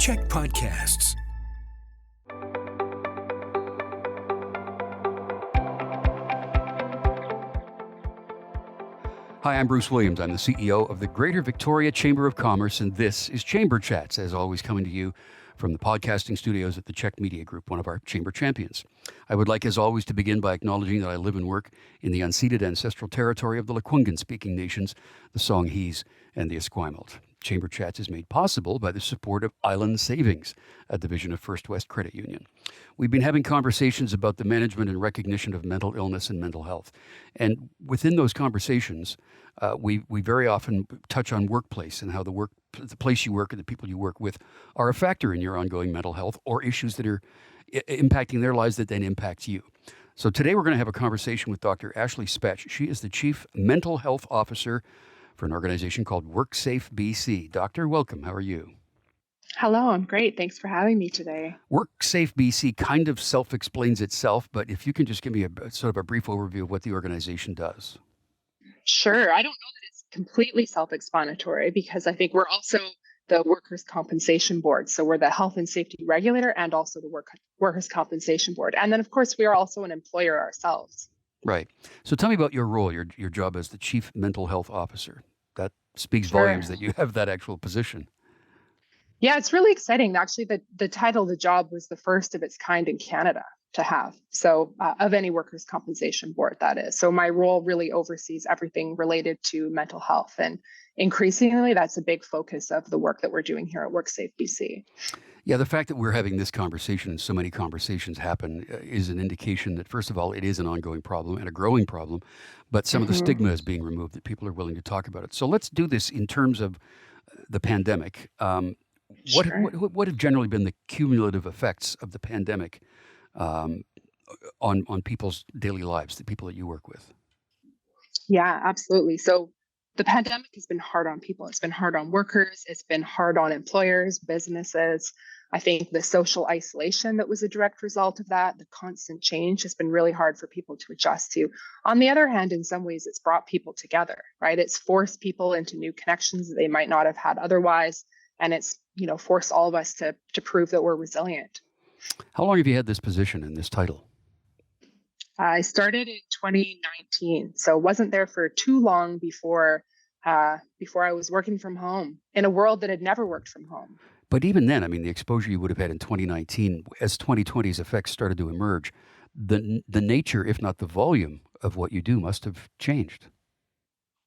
Check Podcasts. Hi, I'm Bruce Williams. I'm the CEO of the Greater Victoria Chamber of Commerce, and this is Chamber Chats, as always coming to you from the podcasting studios at the Czech Media Group, one of our chamber champions. I would like, as always, to begin by acknowledging that I live and work in the unceded ancestral territory of the Lekwungen-speaking nations, the Songhees and the Esquimalt. Chamber Chats is made possible by the support of Island Savings, a division of First West Credit Union. We've been having conversations about the management and recognition of mental illness and mental health. And within those conversations, we very often touch on workplace and how the place you work and the people you work with are a factor in your ongoing mental health or issues that are impacting their lives that then impact you. So today we're going to have a conversation with Dr. Ashley Spetch. She is the Chief Mental Health Officer for an organization called WorkSafe BC. Doctor, welcome. How are you? Hello, I'm great. Thanks for having me today. WorkSafe BC kind of self-explains itself, but if you can just give me a sort of a brief overview of what the organization does. Sure. I don't know that it's completely self-explanatory because I think we're also the Workers' Compensation Board. So we're the health and safety regulator and also the Workers' Compensation Board. And then, of course, we are also an employer ourselves. Right. So tell me about your role, your job as the Chief Mental Health Officer. That speaks Sure. volumes that you have that actual position. Yeah, it's really exciting. Actually, the title of the job was the first of its kind in Canada to have. So of any Workers' Compensation Board, that is. So my role really oversees everything related to mental health. And increasingly, that's a big focus of the work that we're doing here at WorkSafe BC. Yeah, the fact that we're having this conversation and so many conversations happen is an indication that, first of all, it is an ongoing problem and a growing problem, but some of the stigma is being removed, that people are willing to talk about it. So let's do this in terms of the pandemic. Sure. What have generally been the cumulative effects of the pandemic on people's daily lives, the people that you work with? Yeah, absolutely. So the pandemic has been hard on people. It's been hard on workers. It's been hard on employers, businesses. I think the social isolation that was a direct result of that, the constant change has been really hard for people to adjust to. On the other hand, in some ways, it's brought people together, right? It's forced people into new connections that they might not have had otherwise. And it's, forced all of us to prove that we're resilient. How long have you had this position and this title? I started in 2019, so wasn't there for too long before I was working from home in a world that had never worked from home. But even then, I mean, the exposure you would have had in 2019, as 2020's effects started to emerge, the nature, if not the volume, of what you do must have changed.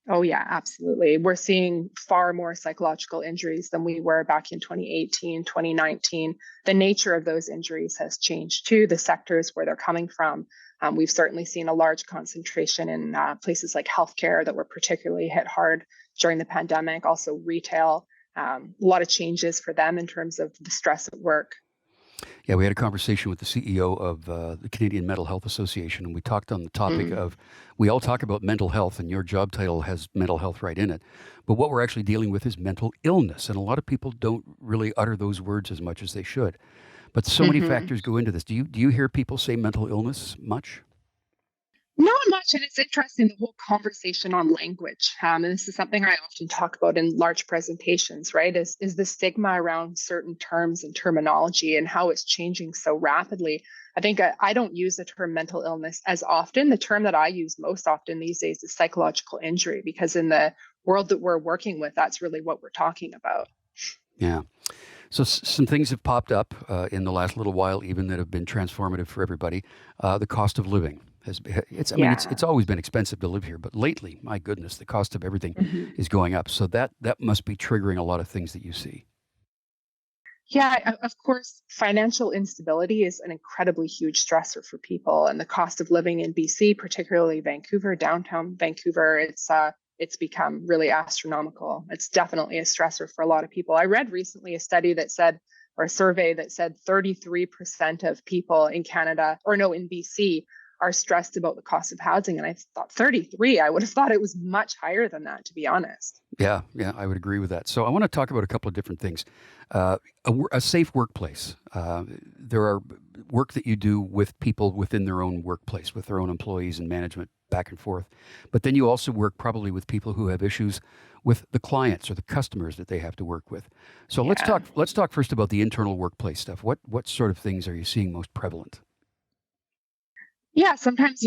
Oh, yeah, absolutely. We're seeing far more psychological injuries than we were back in 2018, 2019. The nature of those injuries has changed too, the sectors where they're coming from. We've certainly seen a large concentration in places like healthcare that were particularly hit hard during the pandemic, also retail, a lot of changes for them in terms of the stress at work. Yeah, we had a conversation with the CEO of the Canadian Mental Health Association, and we talked on the topic of, we all talk about mental health, and your job title has mental health right in it. But what we're actually dealing with is mental illness, and a lot of people don't really utter those words as much as they should. But so many factors go into this. Do you hear people say mental illness much? Not much, and it's interesting, the whole conversation on language. And this is something I often talk about in large presentations, right? Is the stigma around certain terms and terminology and how it's changing so rapidly. I think I don't use the term mental illness as often. The term that I use most often these days is psychological injury, because in the world that we're working with, that's really what we're talking about. Yeah. So some things have popped up in the last little while, even that have been transformative for everybody. The cost of living. It's always been expensive to live here, but lately, my goodness, the cost of everything is going up. So that must be triggering a lot of things that you see. Yeah, of course, financial instability is an incredibly huge stressor for people, and the cost of living in BC, particularly Vancouver, downtown Vancouver, it's become really astronomical. It's definitely a stressor for a lot of people. I read recently a study that said, or a survey that said 33% of people in in BC are stressed about the cost of housing. And I thought 33, I would have thought it was much higher than that, to be honest. Yeah, I would agree with that. So I want to talk about a couple of different things. A safe workplace. There are work that you do with people within their own workplace, with their own employees and management back and forth. But then you also work probably with people who have issues with the clients or the customers that they have to work with. So Yeah. let's talk first about the internal workplace stuff. What sort of things are you seeing most prevalent? Yeah, sometimes,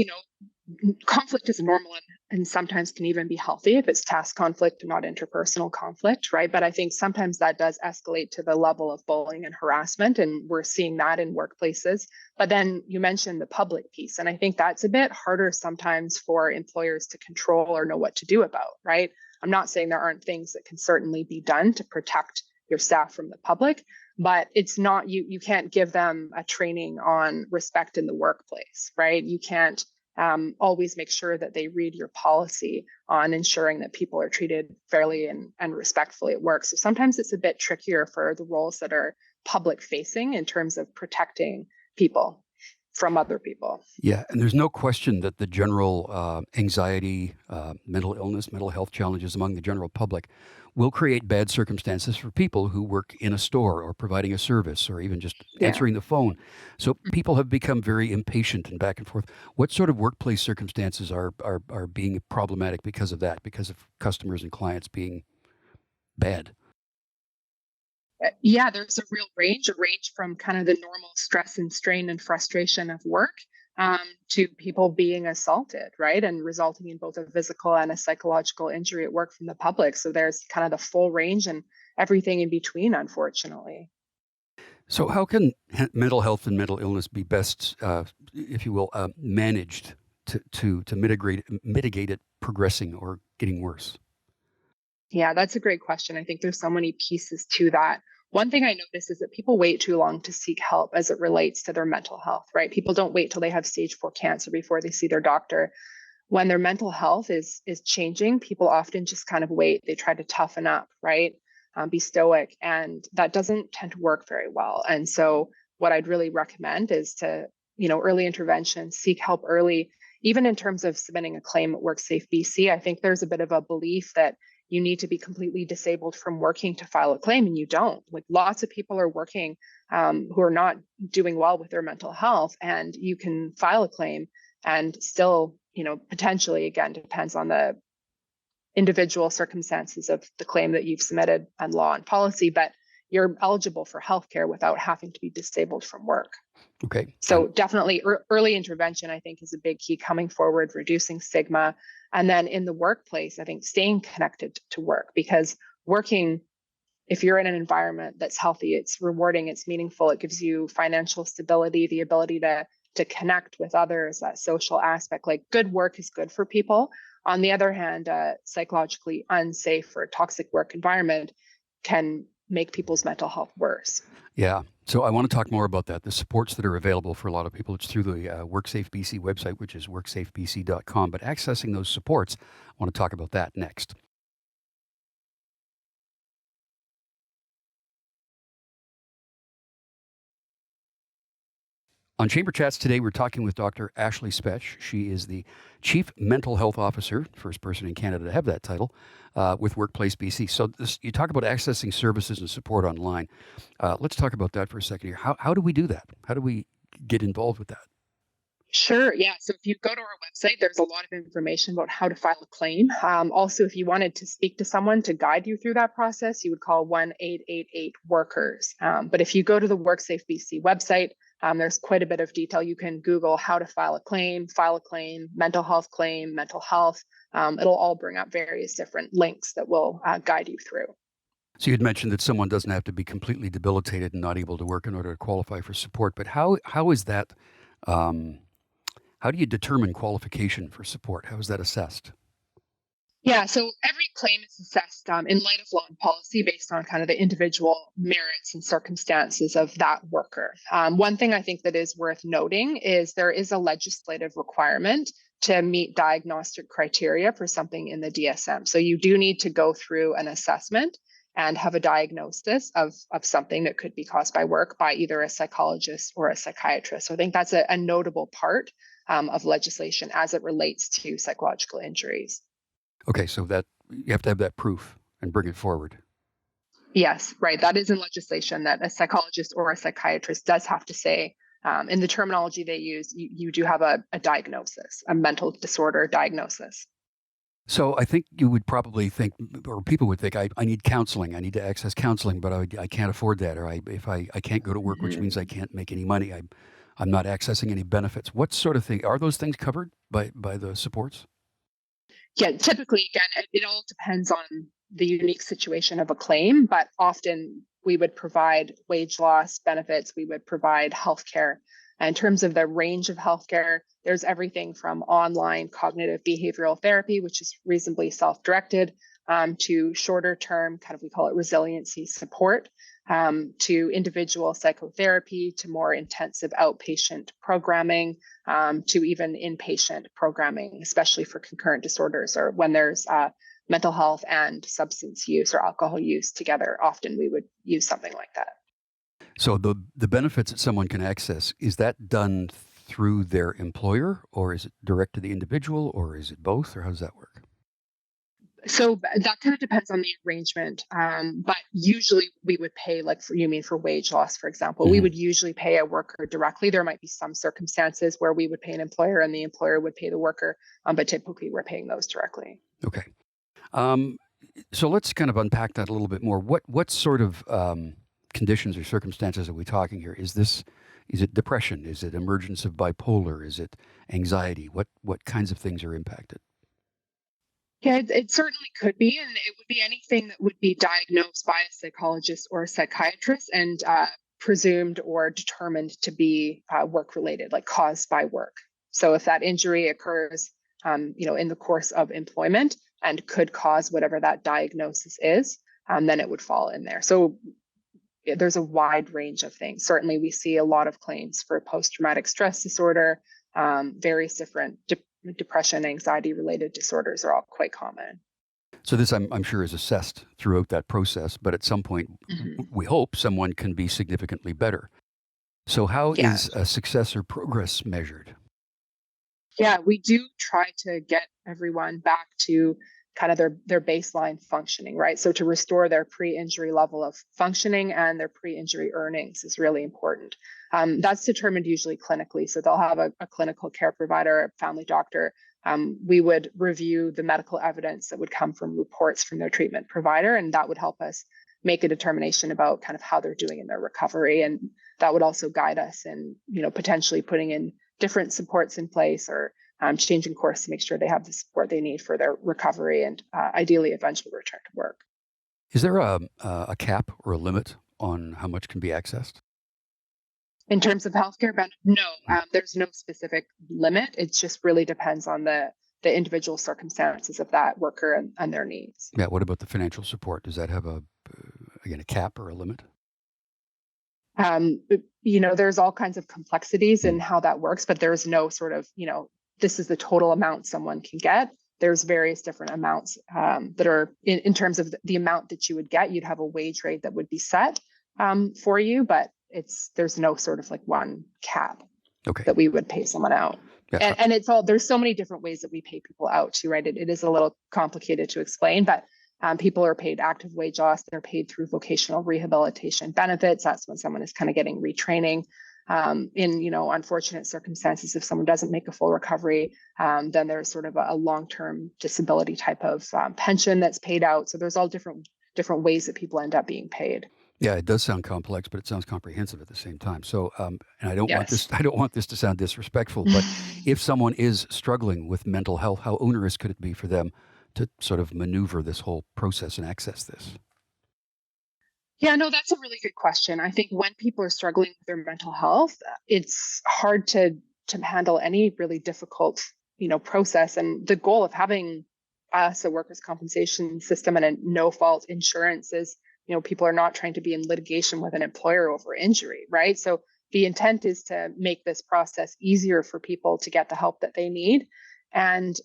conflict is normal and sometimes can even be healthy if it's task conflict, not interpersonal conflict, right? But I think sometimes that does escalate to the level of bullying and harassment, and we're seeing that in workplaces. But then you mentioned the public piece, and I think that's a bit harder sometimes for employers to control or know what to do about, right? I'm not saying there aren't things that can certainly be done to protect your staff from the public, but it's not you can't give them a training on respect in the workplace, right? You can't always make sure that they read your policy on ensuring that people are treated fairly and respectfully at work. So sometimes it's a bit trickier for the roles that are public facing in terms of protecting people from other people. Yeah, and there's no question that the general anxiety, mental illness, mental health challenges among the general public will create bad circumstances for people who work in a store or providing a service or even just Yeah. answering the phone. So people have become very impatient and back and forth. What sort of workplace circumstances are being problematic because of that, because of customers and clients being bad? Yeah, there's a range from kind of the normal stress and strain and frustration of work to people being assaulted, right? And resulting in both a physical and a psychological injury at work from the public. So there's kind of the full range and everything in between, unfortunately. So how can mental health and mental illness be best, if you will, managed to mitigate it progressing or getting worse? Yeah, that's a great question. I think there's so many pieces to that. One thing I notice is that people wait too long to seek help as it relates to their mental health, right? People don't wait till they have stage 4 cancer before they see their doctor. When their mental health is changing, people often just kind of wait. They try to toughen up, right? Be stoic, and that doesn't tend to work very well. And so, what I'd really recommend is to, early intervention, seek help early. Even in terms of submitting a claim at WorkSafe BC, I think there's a bit of a belief that you need to be completely disabled from working to file a claim, and you don't. Like lots of people are working who are not doing well with their mental health, and you can file a claim and still, potentially, again, depends on the individual circumstances of the claim that you've submitted and law and policy, but you're eligible for healthcare without having to be disabled from work. Okay. So definitely early intervention, I think, is a big key coming forward, reducing stigma. And then in the workplace, I think staying connected to work, because working, if you're in an environment that's healthy, it's rewarding, it's meaningful, it gives you financial stability, the ability to connect with others, that social aspect. Like good work is good for people. On the other hand, psychologically unsafe or toxic work environment can make people's mental health worse. Yeah. So I want to talk more about that. The supports that are available for a lot of people. It's through the WorkSafe BC website, which is worksafebc.com. But accessing those supports, I want to talk about that next. On Chamber Chats today, we're talking with Dr. Ashley Spetch. She is the Chief Mental Health Officer, first person in Canada to have that title, with Workplace BC. So you talk about accessing services and support online. Let's talk about that for a second here. How do we do that? How do we get involved with that? Sure. Yeah. So if you go to our website, there's a lot of information about how to file a claim. Also, if you wanted to speak to someone to guide you through that process, you would call 1-888-WORKERS. But if you go to the WorkSafe BC website, there's quite a bit of detail. You can Google how to file a claim, mental health, mental health. It'll all bring up various different links that will guide you through. So you'd mentioned that someone doesn't have to be completely debilitated and not able to work in order to qualify for support. But how is that? How do you determine qualification for support? How is that assessed? Yeah, so every claim is assessed in light of law and policy based on kind of the individual merits and circumstances of that worker. One thing I think that is worth noting is there is a legislative requirement to meet diagnostic criteria for something in the DSM. So you do need to go through an assessment and have a diagnosis of something that could be caused by work by either a psychologist or a psychiatrist. So I think that's a notable part of legislation as it relates to psychological injuries. Okay, so that you have to have that proof and bring it forward. Yes, right. That is in legislation that a psychologist or a psychiatrist does have to say In the terminology they use, you do have a diagnosis, a mental disorder diagnosis. So I think you would probably think, or people would think, I need counseling. I need to access counseling, but I can't afford that. Or if I can't go to work, which means I can't make any money. I'm not accessing any benefits. What sort of thing are those things covered by the supports? Yeah, typically, again, it all depends on the unique situation of a claim, but often we would provide wage loss benefits, we would provide healthcare. In terms of the range of healthcare, there's everything from online cognitive behavioral therapy, which is reasonably self-directed, to shorter term, kind of we call it resiliency support, to individual psychotherapy, to more intensive outpatient programming, to even inpatient programming, especially for concurrent disorders or when there's mental health and substance use or alcohol use together. Often we would use something like that. So the benefits that someone can access, is that done through their employer, or is it direct to the individual, or is it both, or how does that work? So that kind of depends on the arrangement. But usually we would pay, like for, you mean for wage loss, for example, we Hmm. would usually pay a worker directly. There might be some circumstances where we would pay an employer and the employer would pay the worker, but typically we're paying those directly. Okay. Um, so let's kind of unpack that a little bit more. What sort of conditions or circumstances are we talking here? Is it depression? Is it emergence of bipolar? Is it anxiety? What kinds of things are impacted? Yeah, it certainly could be, and it would be anything that would be diagnosed by a psychologist or a psychiatrist and presumed or determined to be work related, like caused by work. So if that injury occurs, in the course of employment and could cause whatever that diagnosis is, then it would fall in there. So there's a wide range of things. Certainly, we see a lot of claims for post-traumatic stress disorder, various different depression, anxiety related disorders are all quite common. So this, I'm sure, is assessed throughout that process, but at some point, Mhm. we hope someone can be significantly better. So how Yeah. is a success or progress measured? Yeah, we do try to get everyone back to kind of their baseline functioning, right? So to restore their pre-injury level of functioning and their pre-injury earnings is really important. That's determined usually clinically. So they'll have a clinical care provider, a family doctor. We would review the medical evidence that would come from reports from their treatment provider, and that would help us make a determination about kind of how they're doing in their recovery. And that would also guide us in, potentially putting in different supports in place or changing course to make sure they have the support they need for their recovery and ideally eventual return to work. Is there a cap or a limit on how much can be accessed? In terms of healthcare benefit, no, Hmm. there's no specific limit. It just really depends on the individual circumstances of that worker and their needs. Yeah. What about the financial support? Does that have again, a cap or a limit? There's all kinds of complexities Hmm. in how that works, but there's no sort of, this is the total amount someone can get. There's various different amounts that are in terms of the amount that you would get. You'd have a wage rate that would be set for you, but there's no sort of like one cap Okay. that we would pay someone out. Yeah. And there's so many different ways that we pay people out too, right? It is a little complicated to explain, but people are paid active wage loss. They're paid through vocational rehabilitation benefits. That's when someone is kind of getting retraining. In unfortunate circumstances, if someone doesn't make a full recovery, then there's sort of a long-term disability type of pension that's paid out. So there's all different ways that people end up being paid. Yeah, it does sound complex, but it sounds comprehensive at the same time. So, and I don't want this, Yes. I don't want this to sound disrespectful, but if someone is struggling with mental health, how onerous could it be for them to sort of maneuver this whole process and access this? Yeah, no, that's a really good question. I think when people are struggling with their mental health, it's hard to handle any really difficult, process. And the goal of having us a workers' compensation system and a no-fault insurance is, people are not trying to be in litigation with an employer over injury, right? So the intent is to make this process easier for people to get the help that they need. And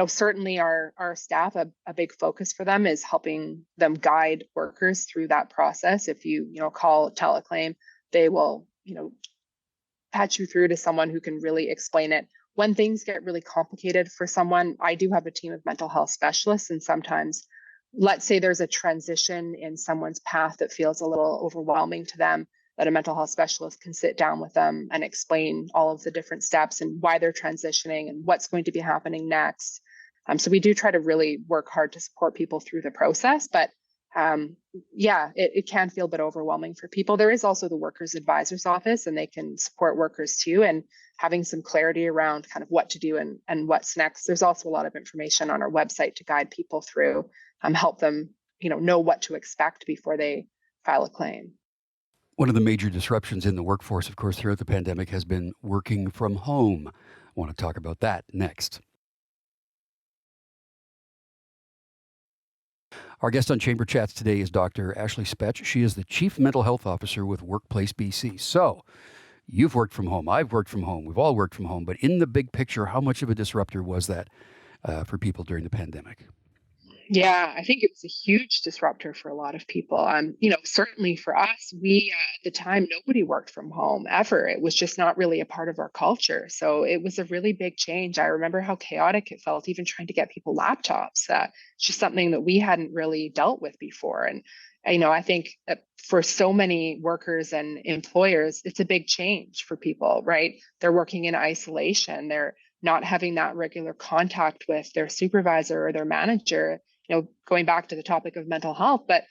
certainly our staff, a big focus for them is helping them guide workers through that process. If you call teleclaim, they will patch you through to someone who can really explain it. When things get really complicated for someone, I do have a team of mental health specialists, and sometimes, let's say there's a transition in someone's path that feels a little overwhelming to them. that a mental health specialist can sit down with them and explain all of the different steps and why they're transitioning and what's going to be happening next. So we do try to really work hard to support people through the process, but it can feel a bit overwhelming for people. There is also the workers advisors office, and they can support workers too, and having some clarity around kind of what to do and what's next. There's also a lot of information on our website to guide people through, help them, know what to expect before they file a claim. One of the major disruptions in the workforce, of course, throughout the pandemic has been working from home. I want to talk about that next. Our guest on Chamber Chats today is Dr. Ashley Spetch. She is the Chief Mental Health Officer with WorkSafe BC. So, you've worked from home. I've worked from home. We've all worked from home. But in the big picture, how much of a disruptor was that for people during the pandemic? Yeah, I think it was a huge disruptor for a lot of people. Certainly for us, we at the time nobody worked from home ever. It was just not really a part of our culture. So it was a really big change. I remember how chaotic it felt, even trying to get people laptops. It's just something that we hadn't really dealt with before. And I think that for so many workers and employers, it's a big change for people, right? They're working in isolation. They're not having that regular contact with their supervisor or their manager, going back to the topic of mental health. But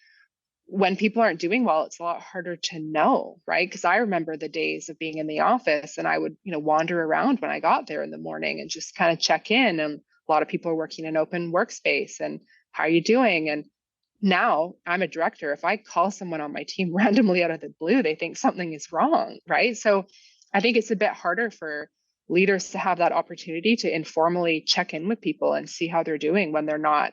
when people aren't doing well, it's a lot harder to know, right? Because I remember the days of being in the office, and I would, wander around when I got there in the morning and just kind of check in. And a lot of people are working in open workspace, and how are you doing? And now I'm a director. If I call someone on my team randomly out of the blue, they think something is wrong, right? So I think it's a bit harder for leaders to have that opportunity to informally check in with people and see how they're doing when they're not,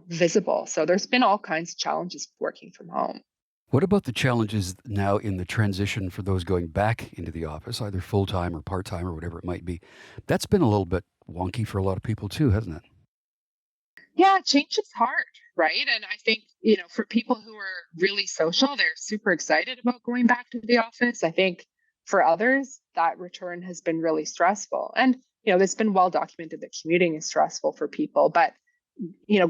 visible. So there's been all kinds of challenges working from home. What about the challenges now in the transition for those going back into the office, either full-time or part-time or whatever it might be? That's been a little bit wonky for a lot of people too, hasn't it? Yeah, change is hard, right? And I think, for people who are really social, they're super excited about going back to the office. I think for others, that return has been really stressful. And, it's been well documented that commuting is stressful for people. But,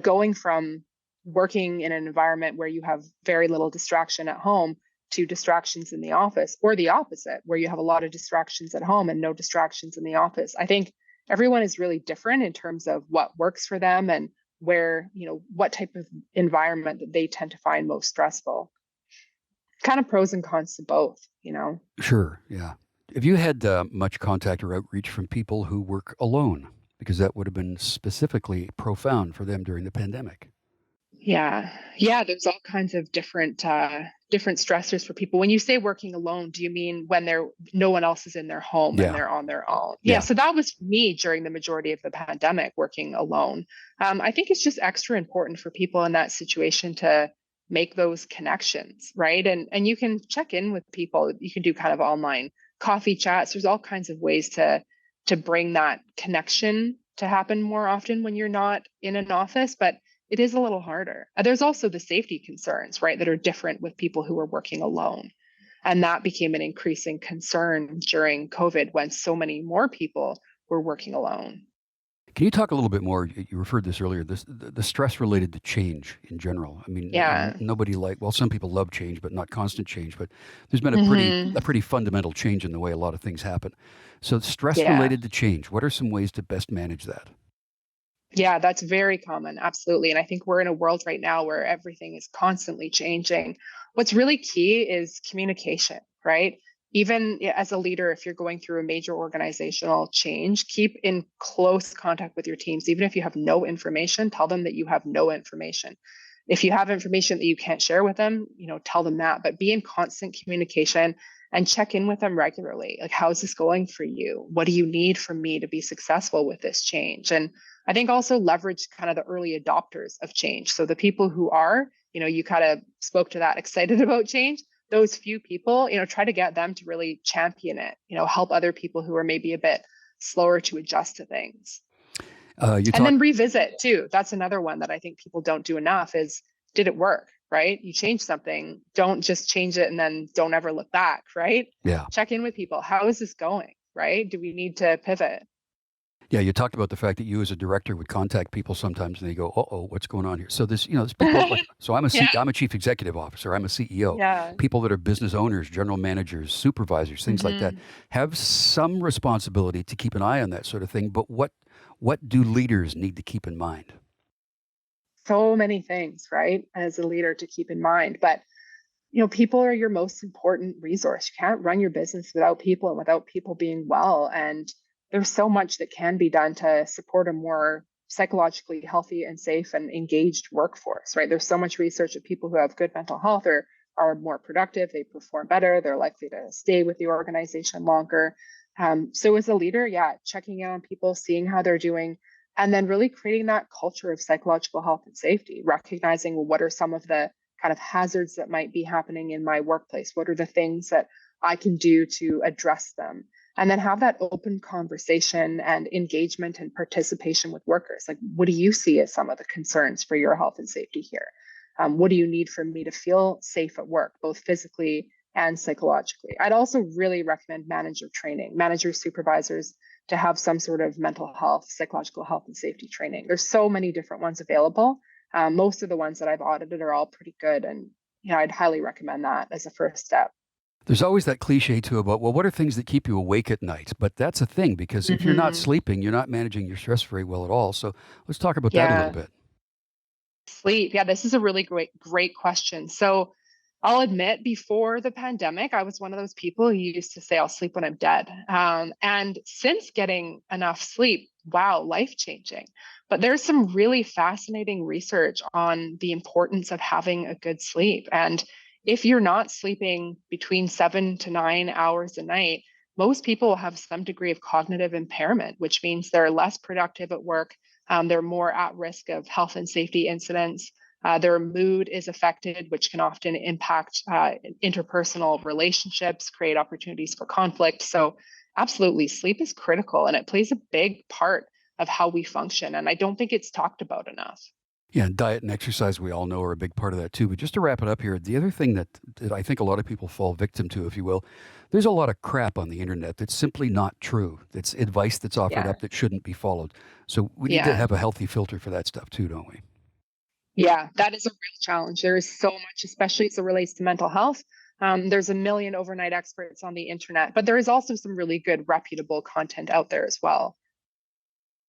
going from working in an environment where you have very little distraction at home to distractions in the office, or the opposite, where you have a lot of distractions at home and no distractions in the office. I think everyone is really different in terms of what works for them and where, what type of environment that they tend to find most stressful. Kind of pros and cons to both. Sure, yeah. Have you had much contact or outreach from people who work alone? Because that would have been specifically profound for them during the pandemic. Yeah, there's all kinds of different stressors for people. When you say working alone, do you mean when no one else is in their home and Yeah, they're on their own? Yeah, yeah, so that was me during the majority of the pandemic, working alone. I think it's just extra important for people in that situation to make those connections, right? And you can check in with people. You can do kind of online coffee chats. There's all kinds of ways to bring that connection to happen more often when you're not in an office, but it is a little harder. There's also the safety concerns, right, that are different with people who are working alone. And that became an increasing concern during COVID when so many more people were working alone. Can you talk a little bit more? You referred this earlier. The stress related to change in general. I mean, Yeah. nobody some people love change, but not constant change. But there's been Hmm. a pretty fundamental change in the way a lot of things happen. So stress Yeah. related to change. What are some ways to best manage that? Yeah, that's very common. Absolutely. And I think we're in a world right now where everything is constantly changing. What's really key is communication, right? Even as a leader, if you're going through a major organizational change, keep in close contact with your teams. Even if you have no information, tell them that you have no information. If you have information that you can't share with them, tell them that, but be in constant communication and check in with them regularly. Like, how's this going for you? What do you need from me to be successful with this change? And I think also leverage kind of the early adopters of change. So the people who are, you kind of spoke to that, excited about change, those few people, try to get them to really champion it, help other people who are maybe a bit slower to adjust to things. You And talk, then revisit too. That's another one that I think people don't do enough is, did it work? Right? You change something, don't just change it and then don't ever look back, right? yeah. Check in with people. How is this going? Right? Do we need to pivot? Yeah, you talked about the fact that you as a director would contact people sometimes and they go, "Uh-oh, what's going on here?" So there's people like, so Yeah, I'm a chief executive officer, I'm a CEO. yeah. People that are business owners, general managers, supervisors, things like that Hmm. have some responsibility to keep an eye on that sort of thing, but what do leaders need to keep in mind? So many things, right, as a leader to keep in mind. But people are your most important resource. You can't run your business without people and without people being well. And there's so much that can be done to support a more psychologically healthy and safe and engaged workforce, right? There's so much research that people who have good mental health are more productive, they perform better, they're likely to stay with the organization longer. So as a leader, yeah, checking in on people, seeing how they're doing, and then really creating that culture of psychological health and safety, recognizing what are some of the kind of hazards that might be happening in my workplace? What are the things that I can do to address them? And then have that open conversation and engagement and participation with workers. Like, what do you see as some of the concerns for your health and safety here? What do you need from me to feel safe at work, both physically and psychologically? I'd also really recommend manager training, managers, supervisors to have some sort of mental health, psychological health, and safety training. There's so many different ones available. Most of the ones that I've audited are all pretty good. And I'd highly recommend that as a first step. There's always that cliche too about, well, what are things that keep you awake at night? But that's a thing because if you're not Hmm. sleeping, you're not managing your stress very well at all. So let's talk about that a little Yeah. bit. Sleep. Yeah, this is a really great question. So I'll admit, before the pandemic, I was one of those people who used to say, I'll sleep when I'm dead. And since getting enough sleep, wow, life changing. But there's some really fascinating research on the importance of having a good sleep. And if you're not sleeping between 7 to 9 hours a night, most people will have some degree of cognitive impairment, which means they're less productive at work. They're more at risk of health and safety incidents. Their mood is affected, which can often impact interpersonal relationships, create opportunities for conflict. So, absolutely, sleep is critical and it plays a big part of how we function. And I don't think it's talked about enough. Yeah, and diet and exercise, we all know, are a big part of that too. But just to wrap it up here, the other thing that I think a lot of people fall victim to, if you will, there's a lot of crap on the internet that's simply not true. It's advice that's offered Yeah. up that shouldn't be followed. So we need to Yeah. have a healthy filter for that stuff too, don't we? Yeah. That is a real challenge. There is so much, especially as it relates to mental health. There's a million overnight experts on the internet, but there is also some really good, reputable content out there as well.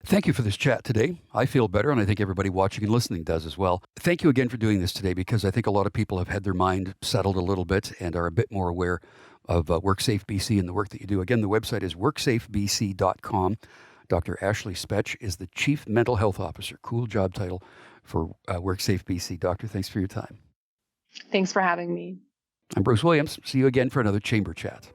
Thank you for this chat today. I feel better, and I think everybody watching and listening does as well. Thank you again for doing this today because I think a lot of people have had their mind settled a little bit and are a bit more aware of WorkSafe BC and the work that you do. Again, the website is worksafebc.com. Dr. Ashley Spetch is the Chief Mental Health Officer. Cool job title for WorkSafe BC. Doctor, thanks for your time. Thanks for having me. I'm Bruce Williams. See you again for another Chamber Chat.